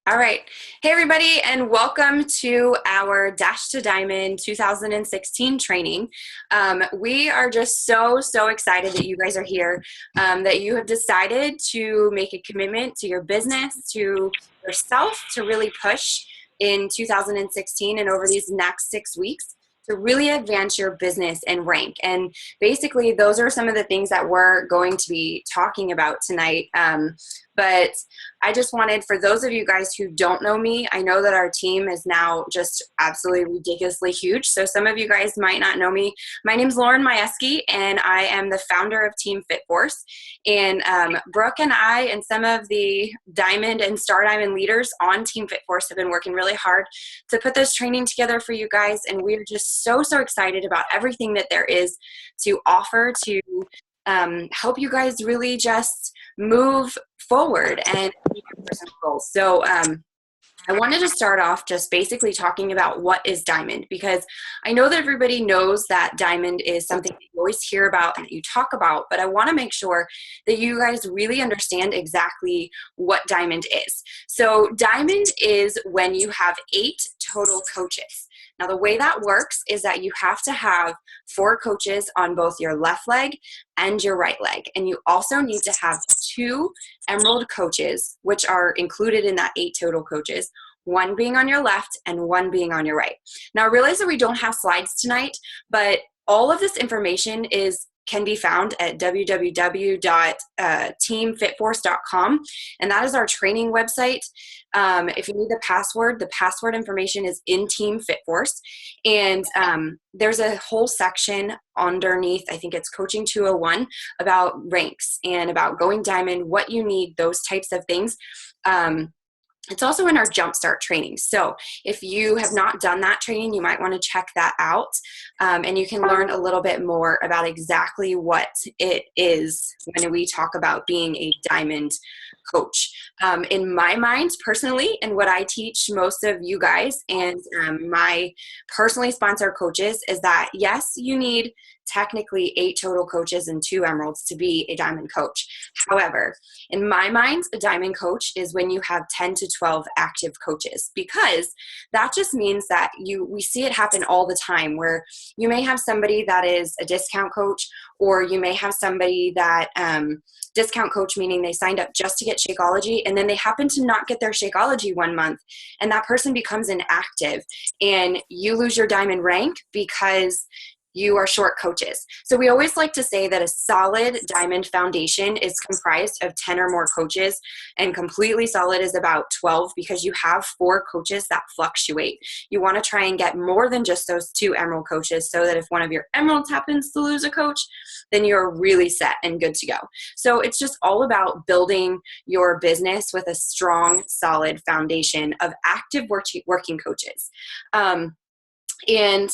All right. Hey, everybody, and welcome to our Dash to Diamond 2016 training. We are just so excited that you guys are here, that you have decided to make a commitment to your business, to yourself, to really push in 2016 and over these next 6 weeks to really advance your business and rank. And basically, those are some of the things that we're going to be talking about tonight. But I just wanted, for those of you guys who don't know me, I know that our team is now just absolutely ridiculously huge. So some of you guys might not know me. My name's Lauren Majewski, and I am the founder of Team Fit Force. And Brooke and I and some of the Diamond and Star Diamond leaders on Team Fit Force have been working really hard to put this training together for you guys. And we're just so excited about everything that there is to offer to help you guys really just move forward and meet your personal goals. So I wanted to start off just basically talking about what is Diamond, because I know that everybody knows that Diamond is something that you always hear about and that you talk about, but I want to make sure that you guys really understand exactly what Diamond is. So Diamond is when you have 8 total coaches. Now, the way that works is that you have to have 4 coaches on both your left leg and your right leg. And you also need to have 2 Emerald coaches, which are included in that 8 total coaches, 1 being on your left and 1 being on your right. Now, I realize that we don't have slides tonight, but all of this information can be found at www.teamfitforce.com, and that is our training website. If you need the password information is in Team Fit Force, and there's a whole section underneath, I think it's Coaching 201, about ranks and about going diamond, what you need, those types of things. It's also in our Jumpstart training. So if you have not done that training, you might want to check that out. And you can learn a little bit more about exactly what it is when we talk about being a diamond coach. In my mind, personally, and what I teach most of you guys and my personally sponsored coaches is that, yes, you need technically 8 total coaches and 2 emeralds to be a diamond coach. However, in my mind, a diamond coach is when you have 10 to 12 active coaches, because that just means that we see it happen all the time, where you may have somebody that is a discount coach, or you may have somebody that discount coach, meaning they signed up just to get Shakeology, and then they happen to not get their Shakeology one month, and that person becomes inactive, and you lose your diamond rank because you are short coaches. So we always like to say that a solid diamond foundation is comprised of 10 or more coaches, and completely solid is about 12, because you have 4 coaches that fluctuate. You want to try and get more than just those 2 emerald coaches, so that if one of your emeralds happens to lose a coach, then you're really set and good to go. So it's just all about building your business with a strong, solid foundation of active working coaches. And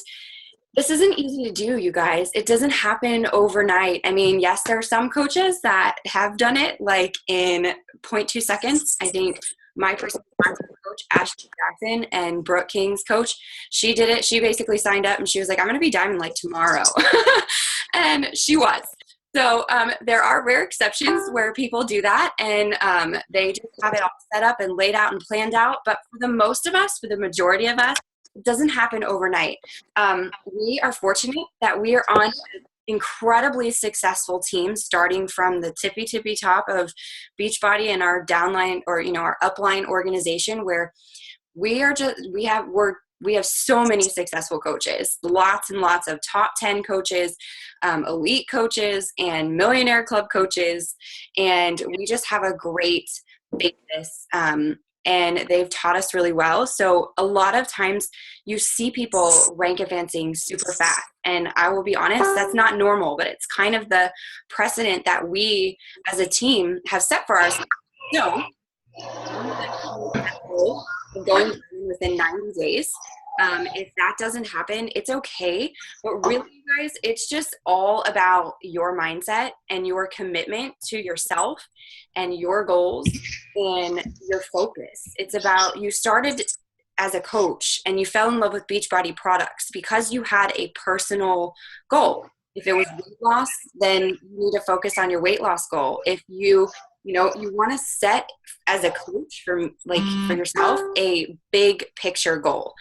this isn't easy to do, you guys. It doesn't happen overnight. I mean, yes, there are some coaches that have done it like in 0.2 seconds. I think my personal coach, Ashley Jackson, and Brooke King's coach, she did it. She basically signed up and she was like, I'm going to be diamond like tomorrow. And she was. So there are rare exceptions where people do that, and they just have it all set up and laid out and planned out. But for the most of us, for the majority of us, it doesn't happen overnight. We are fortunate that we are on an incredibly successful team, starting from the tippy top of Beachbody and our downline, or our upline organization, where we have so many successful coaches, lots and lots of top 10 coaches, elite coaches, and millionaire club coaches, and we just have a great basis. And they've taught us really well. So a lot of times you see people rank advancing super fast. And I will be honest, that's not normal, but it's kind of the precedent that we as a team have set for ourselves. So going within 90 days. If that doesn't happen, it's okay. But really, you guys, it's just all about your mindset and your commitment to yourself and your goals and your focus. It's about, you started as a coach and you fell in love with Beachbody products because you had a personal goal. If it was weight loss, then you need to focus on your weight loss goal. If you you want to set as a coach for yourself a big picture goal.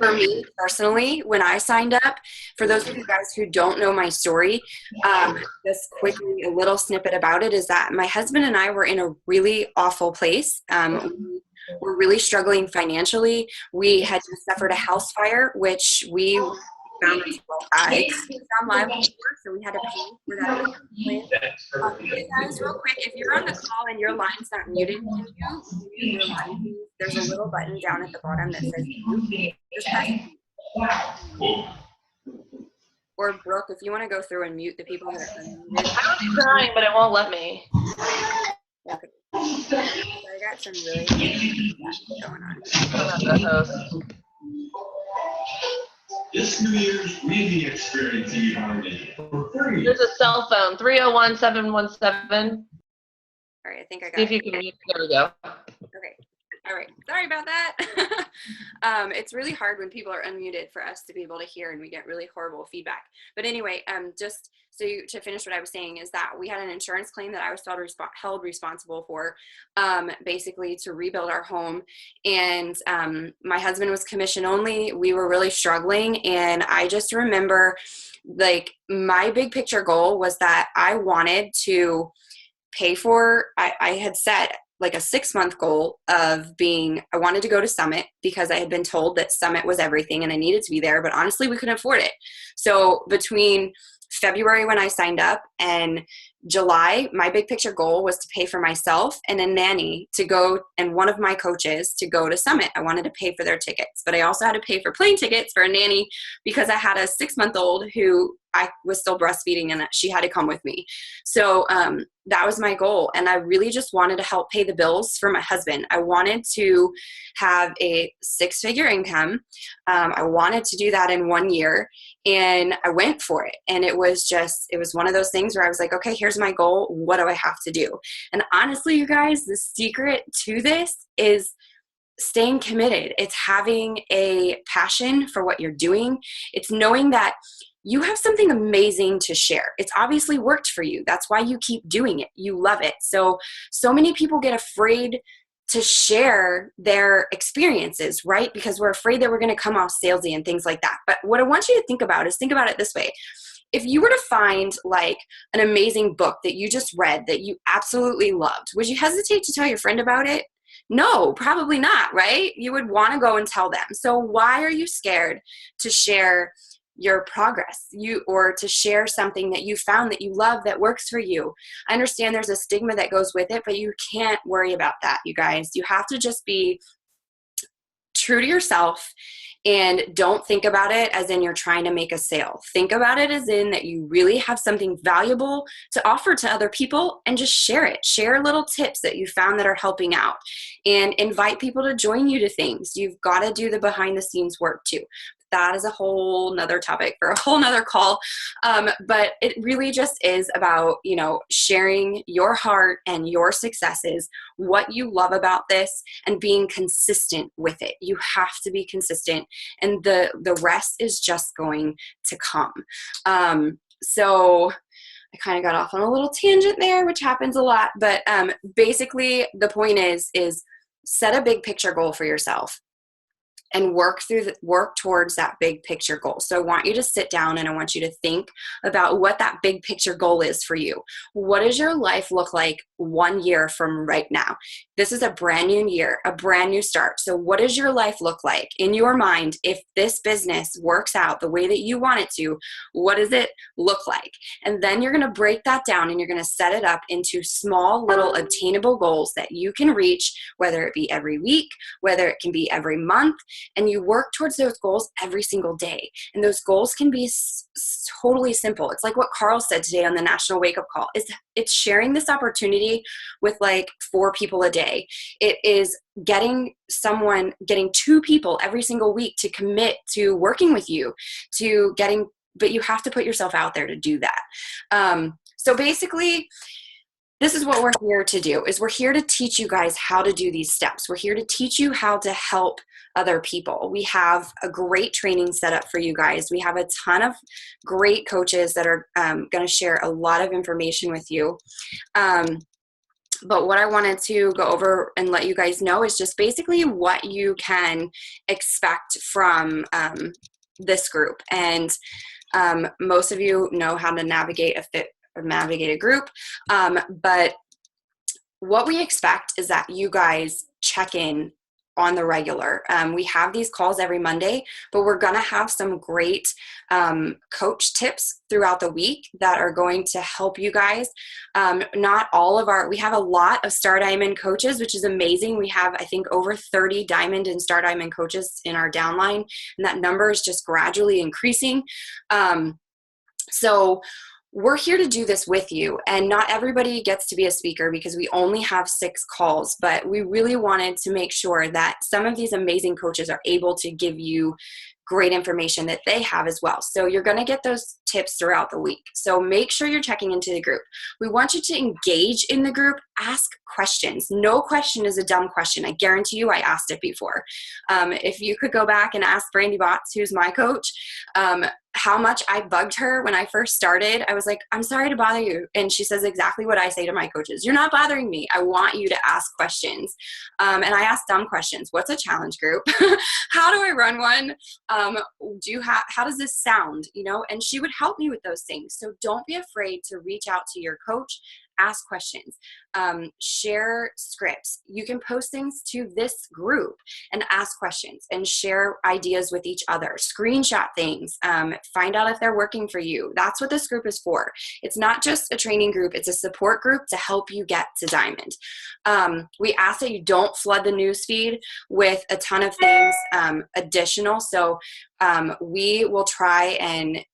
For me personally, when I signed up, for those of you guys who don't know my story, just quickly, a little snippet about it is that my husband and I were in a really awful place. We were really struggling financially. We had just suffered a house fire, which we found on live before, so we had to pay for that. Hey guys, real quick, if you're on the call and your line's not muted, can you mute your line, please? There's a little button down at the bottom that says mute. Just press mute. Or Brooke, if you want to go through and mute the people that are unmuted. I'm trying, but it won't let me. Okay. So I got some really good going on. I'm not the host. This New Year's reading experience you harmony for free. There's a cell phone, 301-717. All right, I think I got See if you can mute. There we go. Okay. All right. Sorry about that. It's really hard when people are unmuted for us to be able to hear, and we get really horrible feedback. But anyway, just to finish what I was saying is that we had an insurance claim that I was held responsible for, basically to rebuild our home. And my husband was commission only. We were really struggling. And I just remember, like, my big picture goal was that I wanted to pay for, I had set like a 6-month goal of I wanted to go to Summit because I had been told that Summit was everything and I needed to be there, but honestly, we couldn't afford it. So between February when I signed up and July, my big picture goal was to pay for myself and a nanny to go, and one of my coaches to go to Summit. I wanted to pay for their tickets, but I also had to pay for plane tickets for a nanny because I had a 6-month-old who I was still breastfeeding and she had to come with me. So that was my goal. And I really just wanted to help pay the bills for my husband. I wanted to have a 6-figure income. I wanted to do that in 1 year, and I went for it. And it was one of those things where I was like, okay, here's my goal. What do I have to do? And honestly, you guys, the secret to this is staying committed. It's having a passion for what you're doing. It's knowing that you have something amazing to share. It's obviously worked for you. That's why you keep doing it. You love it. So many people get afraid to share their experiences, right? Because we're afraid that we're going to come off salesy and things like that. But what I want you to think about it this way. If you were to find like an amazing book that you just read that you absolutely loved, would you hesitate to tell your friend about it? No, probably not, right? You would want to go and tell them. So why are you scared to share your progress, or to share something that you found that you love that works for you? I understand there's a stigma that goes with it, but you can't worry about that, you guys. You have to just be true to yourself and don't think about it as in you're trying to make a sale. Think about it as in that you really have something valuable to offer to other people, and just share it. Share little tips that you found that are helping out, and invite people to join you to things. You've got to do the behind the scenes work too. That is a whole nother topic for a whole nother call. But it really just is about, sharing your heart and your successes, what you love about this, and being consistent with it. You have to be consistent, and the rest is just going to come. So I kind of got off on a little tangent there, which happens a lot. But basically the point is set a big picture goal for yourself and work towards that big picture goal. So I want you to sit down and I want you to think about what that big picture goal is for you. What does your life look like 1 year from right now? This is a brand new year, a brand new start. So what does your life look like in your mind? If this business works out the way that you want it to, what does it look like? And then you're going to break that down and you're going to set it up into small little obtainable goals that you can reach, whether it be every week, whether it can be every month. And you work towards those goals every single day. And those goals can be totally simple. It's like what Carl said today on the National Wake Up Call. It's sharing this opportunity with like 4 people a day. It is getting 2 people every single week to commit to working with you, but you have to put yourself out there to do that. So basically, this is what we're here to do, is we're here to teach you guys how to do these steps. We're here to teach you how to help other people. We have a great training set up for you guys. We have a ton of great coaches that are going to share a lot of information with you. But what I wanted to go over and let you guys know is just basically what you can expect from this group. And most of you know how to navigate a group. But what we expect is that you guys check in on the regular. We have these calls every Monday, but we're going to have some great coach tips throughout the week that are going to help you guys. Not all of we have a lot of Star Diamond coaches, which is amazing. We have, I think, over 30 Diamond and Star Diamond coaches in our downline, and that number is just gradually increasing. So we're here to do this with you, and not everybody gets to be a speaker because we only have 6 calls, but we really wanted to make sure that some of these amazing coaches are able to give you great information that they have as well. So you're going to get those tips throughout the week. So make sure you're checking into the group. We want you to engage in the group, ask questions. No question is a dumb question. I guarantee you I asked it before. If you could go back and ask Brandy Botts, who's my coach, how much I bugged her when I first started. I was like, I'm sorry to bother you. And she says exactly what I say to my coaches. You're not bothering me. I want you to ask questions. And I ask dumb questions. What's a challenge group? How do I run one? How does this sound? And she would help me with those things. So don't be afraid to reach out to your coach. Ask questions, share scripts. You can post things to this group and ask questions and share ideas with each other, screenshot things, find out if they're working for you. That's what this group is for. It's not just a training group. It's a support group to help you get to Diamond. We ask that you don't flood the newsfeed with a ton of things additional. So we will try and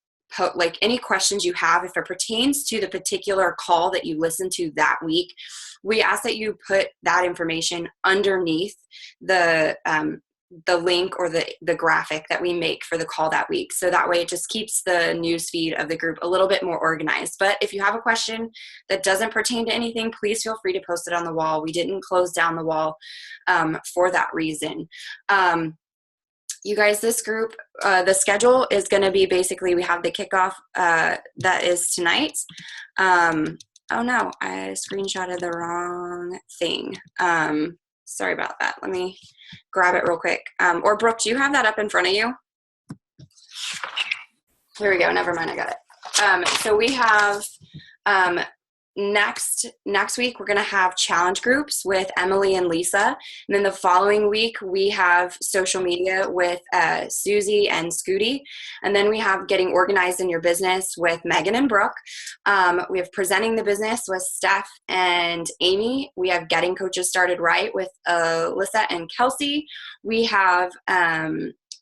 like any questions you have, if it pertains to the particular call that you listen to that week, we ask that you put that information underneath the link or the graphic that we make for the call that week. So that way it just keeps the news feed of the group a little bit more organized. But if you have a question that doesn't pertain to anything, please feel free to post it on the wall. We didn't close down the wall for that reason. You guys, this group, the schedule is going to be basically, we have the kickoff that is tonight. Oh no, I screenshotted the wrong thing. Sorry about that. Let me grab it real quick. Or Brooke, do you have that up in front of you? Here we go. Never mind. I got it. So we have next week, we're going to have challenge groups with Emily and Lisa. And then the following week, we have social media with Susie and Scooty. And then we have getting organized in your business with Megan and Brooke. We have presenting the business with Steph and Amy. We have getting coaches started right with Alyssa and Kelsey. We have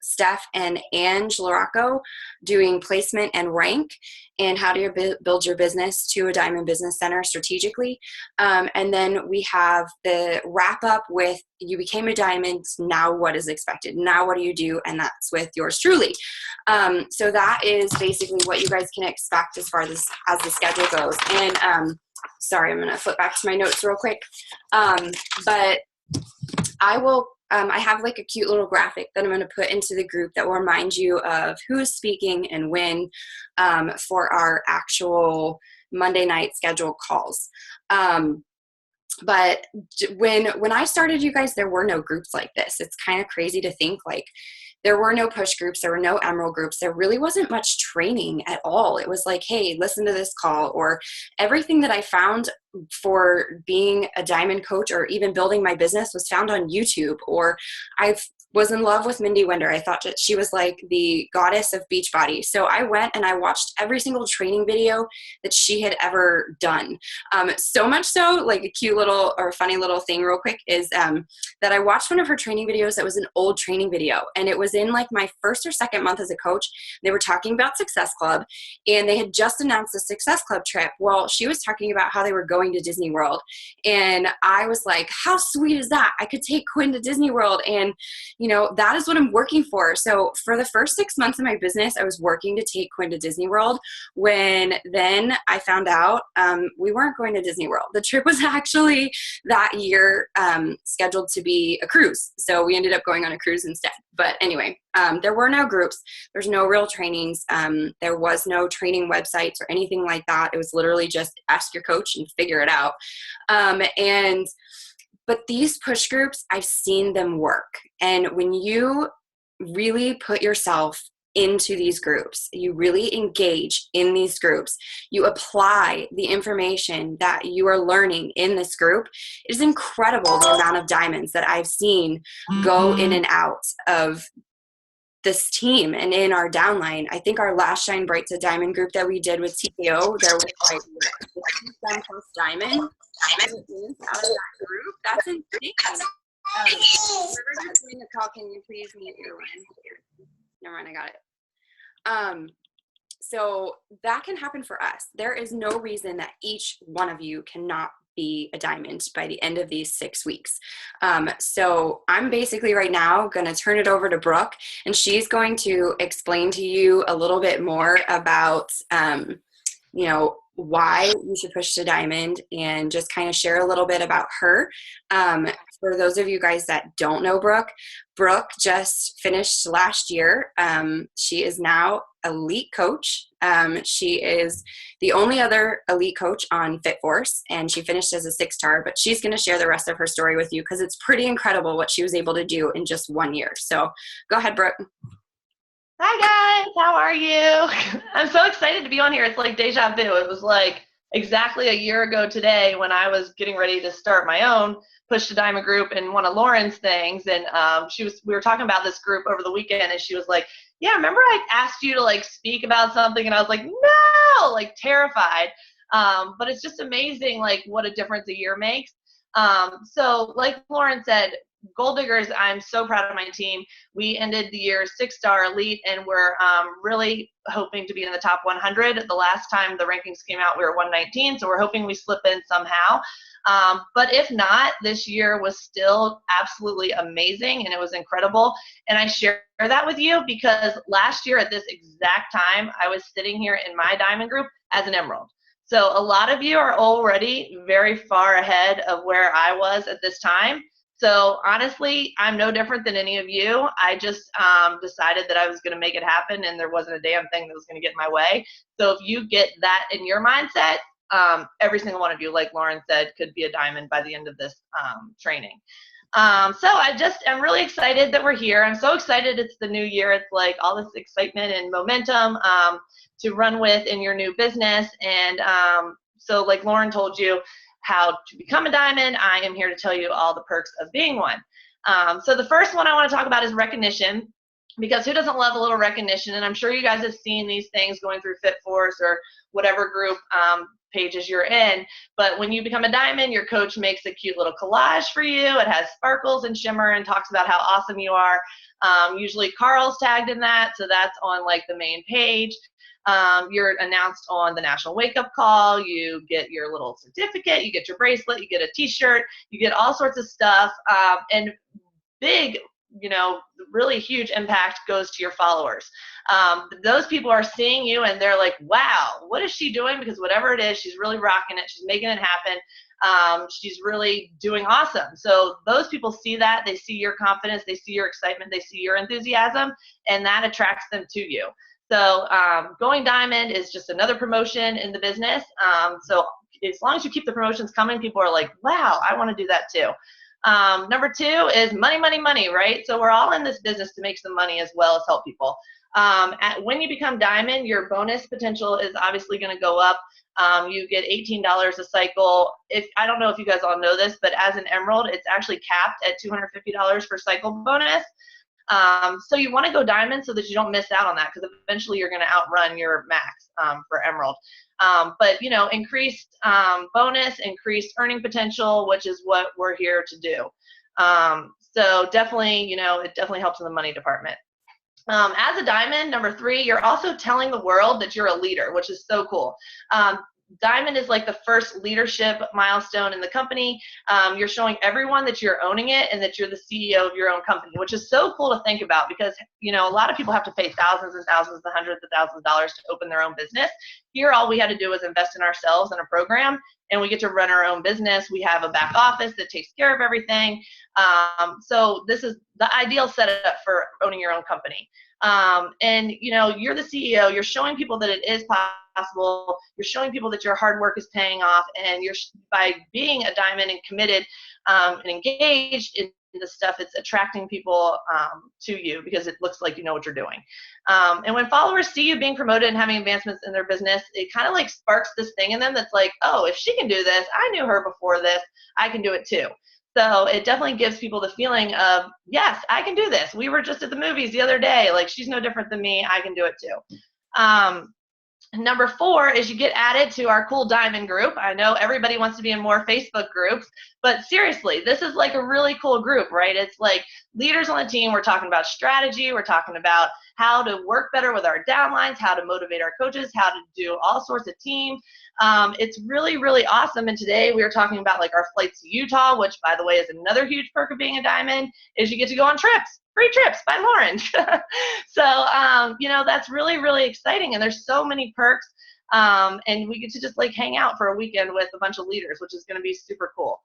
Steph and Ange Larocco doing placement and rank and how to build your business to a Diamond Business Center strategically. And then we have the wrap up with you became a Diamond, now what is expected? Now what do you do? And that's with yours truly. So that is basically what you guys can expect as far as the schedule goes. And sorry, I'm going to flip back to my notes real quick. But I will I have like a cute little graphic that I'm going to put into the group that will remind you of who is speaking and when for our actual Monday night scheduled calls. But when I started, you guys, there were no groups like this. It's kind of crazy to think like there were no push groups. There were no emerald groups. There really wasn't much training at all. It was like, hey, listen to this call, or everything that I found for being a Diamond coach or even building my business was found on YouTube. Or I was in love with Mindy Winder. I thought that she was like the goddess of Beachbody. So I went and I watched every single training video that she had ever done. So much so, like a cute little or funny little thing real quick is that I watched one of her training videos that was an old training video. And it was in like my first or second month as a coach. They were talking about Success Club and they had just announced the Success Club trip. Well, she was talking about how they were going to Disney World. And I was like, how sweet is that? I could take Quinn to Disney World. And, that is what I'm working for. So for the first 6 months of my business, I was working to take Quinn to Disney World, when then I found out we weren't going to Disney World. The trip was actually that year scheduled to be a cruise. So we ended up going on a cruise instead. But anyway, there were no groups. There's no real trainings. There was no training websites or anything like that. It was literally just ask your coach and figure it out. But these push groups, I've seen them work. And when you really put yourself into these groups, you really engage in these groups, you apply the information that you are learning in this group, it is incredible the amount of diamonds that I've seen go in and out of this team and in our downline. I think our last Shine Bright to Diamond group that we did with TKO, there was like 50 plus diamond out of that group. That's insane. Whoever's doing the call, can you please mute your line? Never mind, I got it. So that can happen for us. There is no reason that each one of you cannot be a diamond by the end of these 6 weeks. So I'm basically right now going to turn it over to Brooke, and she's going to explain to you a little bit more about, why you should push to diamond, and just kind of share a little bit about her. For those of you guys that don't know Brooke just finished last year. She is now elite coach. She is the only other elite coach on FitForce, and she finished as a 6-star, but she's going to share the rest of her story with you because it's pretty incredible what she was able to do in just 1 year. So go ahead, Brooke. Hi guys, how are you? I'm so excited to be on here. It's like deja vu. It was like exactly a year ago today when I was getting ready to start my own Push to Diamond group in one of Lauren's things, and we were talking about this group over the weekend, and she was like, yeah, remember I asked you to like speak about something, and I was like, no, like terrified. But it's just amazing like what a difference a year makes. So like Lauren said, Gold Diggers, I'm so proud of my team. We ended the year 6-star elite, and we're really hoping to be in the top 100. The last time the rankings came out, we were 119, so we're hoping we slip in somehow. But if not, this year was still absolutely amazing, and it was incredible. And I share that with you because last year at this exact time, I was sitting here in my diamond group as an emerald. So a lot of you are already very far ahead of where I was at this time. So honestly, I'm no different than any of you. I just decided that I was going to make it happen, and there wasn't a damn thing that was going to get in my way. So if you get that in your mindset, every single one of you, like Lauren said, could be a diamond by the end of this training. So I'm really excited that we're here. I'm so excited it's the new year. It's like all this excitement and momentum to run with in your new business. And so like Lauren told you how to become a diamond, I am here to tell you all the perks of being one. So the first one I want to talk about is recognition, because who doesn't love a little recognition? And I'm sure you guys have seen these things going through FitForce or whatever group pages you're in. But when you become a diamond, your coach makes a cute little collage for you. It has sparkles and shimmer and talks about how awesome you are. Usually Carl's tagged in that, so that's on like the main page. You're announced on the national wake-up call. You get your little certificate, you get your bracelet, you get a t-shirt, you get all sorts of stuff. And big, really huge impact goes to your followers. Those people are seeing you and they're like, wow, what is she doing? Because whatever it is, she's really rocking it. She's making it happen. She's really doing awesome. So those people see that. They see your confidence. They see your excitement. They see your enthusiasm, and that attracts them to you. So going diamond is just another promotion in the business. So as long as you keep the promotions coming, people are like, wow, I want to do that too. Number 2 is money, money, money, right? So we're all in this business to make some money as well as help people. When you become diamond, your bonus potential is obviously going to go up. You get $18 a cycle. I don't know if you guys all know this, but as an emerald, it's actually capped at $250 per cycle bonus. So you want to go diamond so that you don't miss out on that, because eventually you're going to outrun your max for emerald. But increased bonus, increased earning potential, which is what we're here to do. So definitely, it definitely helps in the money department. As a diamond, number 3, you're also telling the world that you're a leader, which is so cool. Diamond is like the first leadership milestone in the company. You're showing everyone that you're owning it and that you're the CEO of your own company, which is so cool to think about because, you know, a lot of people have to pay thousands and thousands and hundreds of thousands of dollars to open their own business. Here, all we had to do was invest in ourselves in a program, and we get to run our own business. We have a back office that takes care of everything. So this is the ideal setup for owning your own company. And you know, you're the CEO, you're showing people that it is possible, you're showing people that your hard work is paying off, and you're, by being a diamond and committed and engaged in the stuff, it's attracting people to you because it looks like you know what you're doing. And when followers see you being promoted and having advancements in their business, it kind of like sparks this thing in them that's like, oh, if she can do this, I knew her before this, I can do it too. So it definitely gives people the feeling of, yes, I can do this. We were just at the movies the other day. Like, she's no different than me. I can do it too. Number 4 is you get added to our cool diamond group. I know everybody wants to be in more Facebook groups, but seriously, this is like a really cool group, right? It's like leaders on the team. We're talking about strategy. We're talking about how to work better with our downlines, how to motivate our coaches, how to do all sorts of team. It's really, really awesome. And today we were talking about like our flights to Utah, which by the way is another huge perk of being a diamond, is you get to go on trips. Free trips by Lauren. So, you know, that's really, really exciting. And there's so many perks. And we get to just like hang out for a weekend with a bunch of leaders, which is going to be super cool.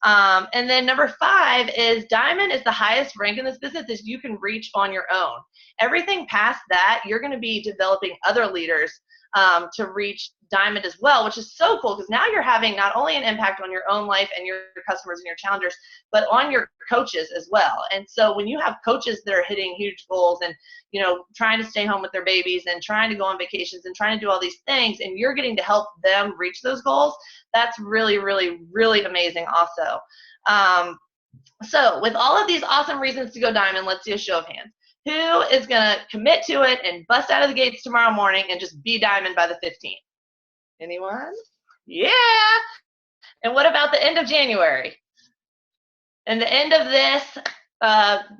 And then number 5 is diamond is the highest rank in this business that you can reach on your own. Everything past that, you're going to be developing other leaders to reach diamond as well, which is so cool because now you're having not only an impact on your own life and your customers and your challengers, but on your coaches as well. And so when you have coaches that are hitting huge goals and, you know, trying to stay home with their babies and trying to go on vacations and trying to do all these things, and you're getting to help them reach those goals, that's really, really, really amazing also. So with all of these awesome reasons to go diamond, let's do a show of hands. Who is going to commit to it and bust out of the gates tomorrow morning and just be diamond by the 15th? Anyone? Yeah. And what about the end of January? And the end of this,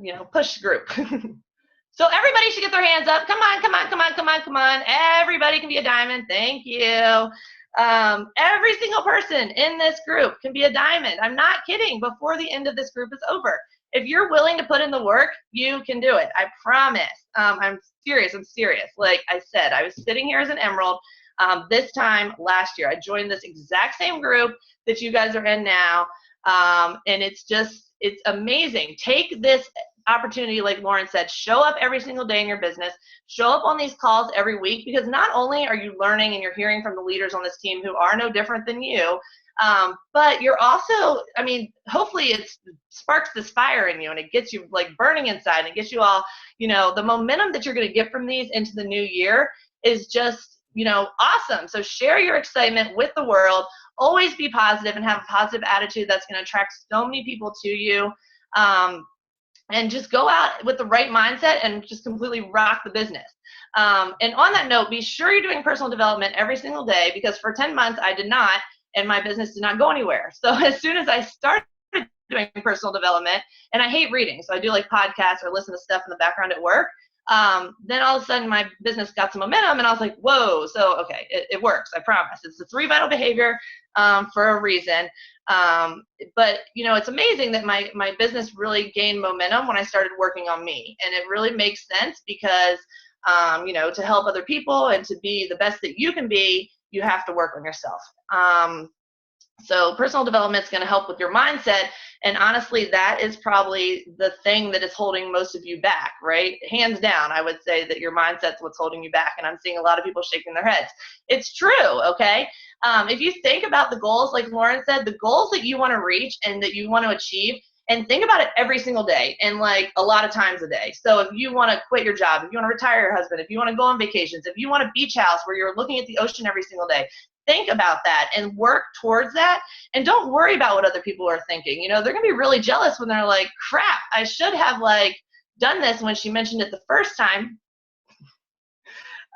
you know, push group. So everybody should get their hands up. Come on, come on, come on, come on, come on. Everybody can be a diamond. Thank you. Every single person in this group can be a diamond. I'm not kidding. Before the end of this group is over. If you're willing to put in the work, you can do it. I promise. I'm serious. I'm serious. Like I said, I was sitting here as an emerald this time last year. I joined this exact same group that you guys are in now. And it's amazing. Take this opportunity, like Lauren said, show up every single day in your business, show up on these calls every week, because not only are you learning and you're hearing from the leaders on this team who are no different than you, but you're also, I mean, hopefully it sparks this fire in you and it gets you like burning inside and it gets you all, you know, the momentum that you're going to get from these into the new year is just, you know, awesome. So share your excitement with the world. Always be positive and have a positive attitude that's going to attract so many people to you. And just go out with the right mindset and just completely rock the business. And on that note, be sure you're doing personal development every single day, because for 10 months I did not, and my business did not go anywhere. So as soon as I started doing personal development, and I hate reading, so I do like podcasts or listen to stuff in the background at work, then all of a sudden my business got some momentum and I was like, whoa, so okay, it works, I promise. It's the 3 vital behavior for a reason. But you know, it's amazing that my business really gained momentum when I started working on me. And it really makes sense because, you know, to help other people and to be the best that you can be, you have to work on yourself. So personal development is going to help with your mindset. And honestly, that is probably the thing that is holding most of you back, right? Hands down, I would say that your mindset's what's holding you back. And I'm seeing a lot of people shaking their heads. It's true, okay? If you think about the goals, like Lauren said, the goals that you want to reach and that you want to achieve, and think about it every single day and like a lot of times a day. So if you want to quit your job, if you want to retire your husband, if you want to go on vacations, if you want a beach house where you're looking at the ocean every single day, think about that and work towards that. And don't worry about what other people are thinking. You know, they're going to be really jealous when they're like, crap, I should have like done this when she mentioned it the first time.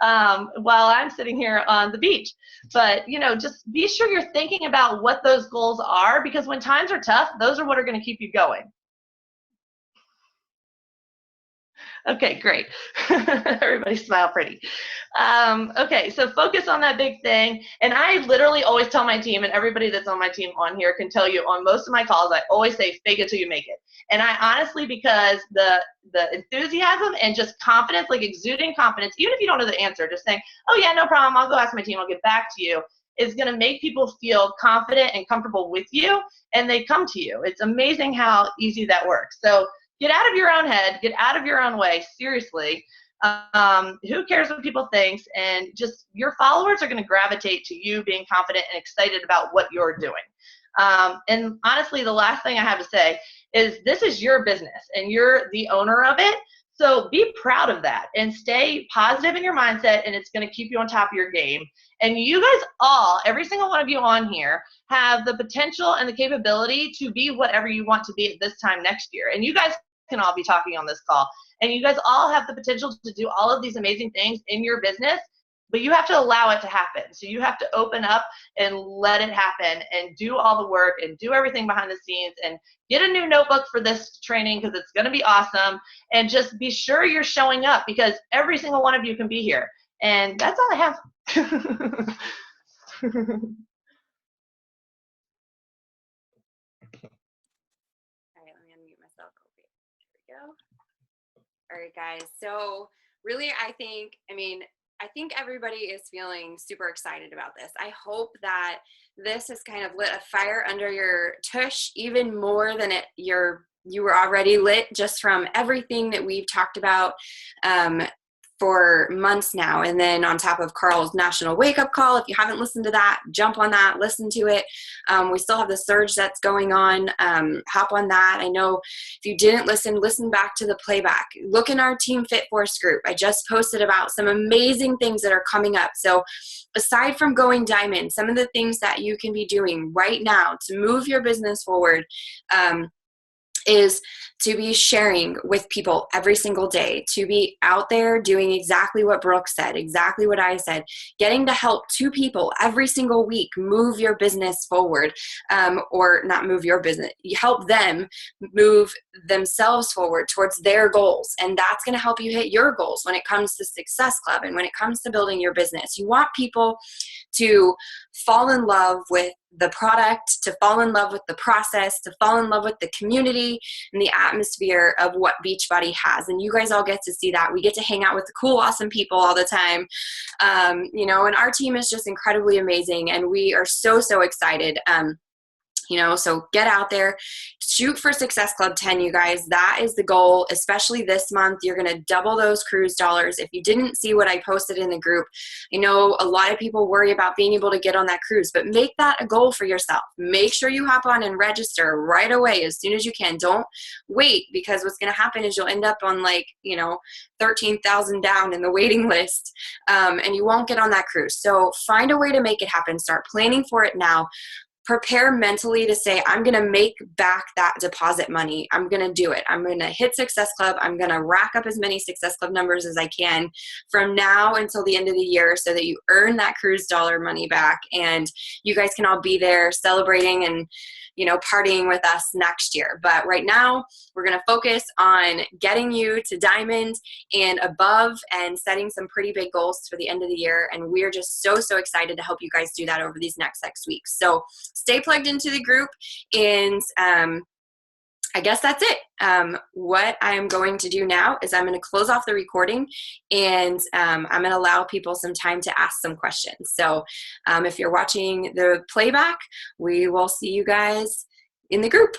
While I'm sitting here on the beach. But, you know, just be sure you're thinking about what those goals are, because when times are tough, those are what are going to keep you going. Okay, great. Everybody smile pretty. Okay, so focus on that big thing. And I literally always tell my team, and everybody that's on my team on here can tell you on most of my calls, I always say fake it till you make it. And I honestly, because the enthusiasm and just confidence, like exuding confidence, even if you don't know the answer, just saying, oh yeah, no problem, I'll go ask my team, I'll get back to you, is going to make people feel confident and comfortable with you, and they come to you. It's amazing how easy that works. So get out of your own head, get out of your own way, seriously. Who cares what people think? And just your followers are going to gravitate to you being confident and excited about what you're doing. And honestly, the last thing I have to say is this is your business and you're the owner of it. So be proud of that and stay positive in your mindset, and it's going to keep you on top of your game. And you guys all, every single one of you on here, have the potential and the capability to be whatever you want to be at this time next year. And you guys can all be talking on this call. And you guys all have the potential to do all of these amazing things in your business, but you have to allow it to happen. So you have to open up and let it happen and do all the work and do everything behind the scenes and get a new notebook for this training because it's going to be awesome. And just be sure you're showing up because every single one of you can be here. And that's all I have. All right, let me unmute myself. Okay, there we go. All right, guys. So really, I think everybody is feeling super excited about this. I hope that this has kind of lit a fire under your tush even more than you were already lit just from everything that we've talked about for months now. And then on top of Carl's national wake up call, if you haven't listened to that, jump on that, listen to it. We still have the surge that's going on. Hop on that. I know if you didn't listen back to the playback. Look in our Team Fit Force group. I just posted about some amazing things that are coming up. So aside from going diamond, some of the things that you can be doing right now to move your business forward, is to be sharing with people every single day, to be out there doing exactly what Brooke said, exactly what I said, getting to help 2 people every single week move your business forward, or not move your business, you help them move themselves forward towards their goals. And that's going to help you hit your goals when it comes to Success Club and when it comes to building your business. You want people to fall in love with the product, to fall in love with the process, to fall in love with the community and the atmosphere of what Beachbody has. And you guys all get to see that. We get to hang out with the cool, awesome people all the time. And our team is just incredibly amazing. And we are so, so excited. So get out there, shoot for Success Club 10, you guys. That is the goal, especially this month. You're going to double those cruise dollars. If you didn't see what I posted in the group, I know a lot of people worry about being able to get on that cruise, but make that a goal for yourself. Make sure you hop on and register right away as soon as you can. Don't wait, because what's going to happen is you'll end up on 13,000 down in the waiting list, and you won't get on that cruise. So find a way to make it happen. Start planning for it now. Prepare mentally to say, I'm going to make back that deposit money. I'm going to do it. I'm going to hit Success Club. I'm going to rack up as many Success Club numbers as I can from now until the end of the year so that you earn that cruise dollar money back. And you guys can all be there celebrating and, partying with us next year. But right now, we're going to focus on getting you to diamond and above and setting some pretty big goals for the end of the year. And we're just so, so excited to help you guys do that over these next 6 weeks. So stay plugged into the group, and I guess that's it. What I'm going to do now is I'm going to close off the recording, and I'm going to allow people some time to ask some questions. So if you're watching the playback, we will see you guys in the group.